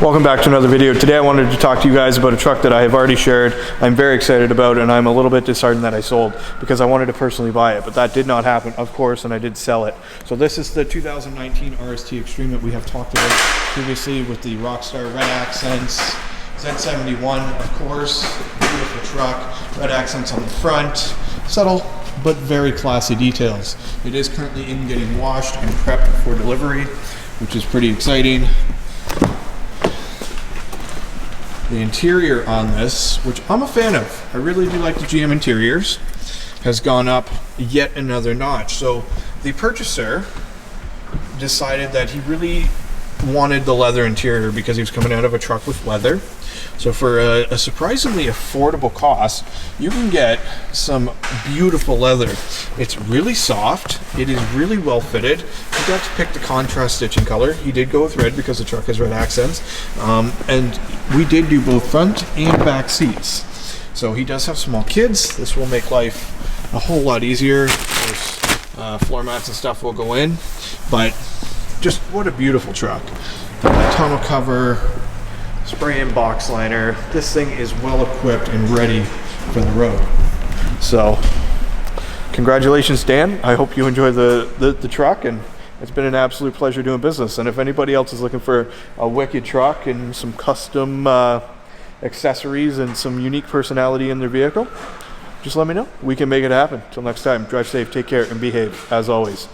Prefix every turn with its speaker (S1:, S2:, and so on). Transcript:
S1: Welcome back to another video. Today I wanted to talk to you guys about a truck that I have already shared, I'm very excited about, and I'm a little bit disheartened that I sold because I wanted to personally buy it, but that did not happen, of course, and I did sell it. So this is the 2019 RST Extreme that we have talked about previously with the Rockstar red accents, Z71, of course, beautiful truck, red accents on the front, subtle but very classy details. It is currently in getting washed and prepped for delivery, which is pretty exciting. The interior on this, which I'm a fan of, I really do like the GM interiors, has gone up yet another notch. So the purchaser decided that he really wanted the leather interior because he was coming out of a truck with leather. So for a surprisingly affordable cost, you can get some beautiful leather. It's really soft. It is really well fitted. He got to pick the contrast stitching color. He did go with red because the truck has red accents. And we did do both front and back seats. So he does have small kids. This will make life a whole lot easier. Of course, floor mats and stuff will go in. But just what a beautiful truck. Tonneau cover, spray in box liner. This thing is well equipped and ready for the road. So congratulations, Dan. I hope you enjoy the truck, and it's been an absolute pleasure doing business. And if anybody else is looking for a wicked truck and some custom accessories and some unique personality in their vehicle, just let me know. We can make it happen. Till next time, drive safe, take care, and behave as always.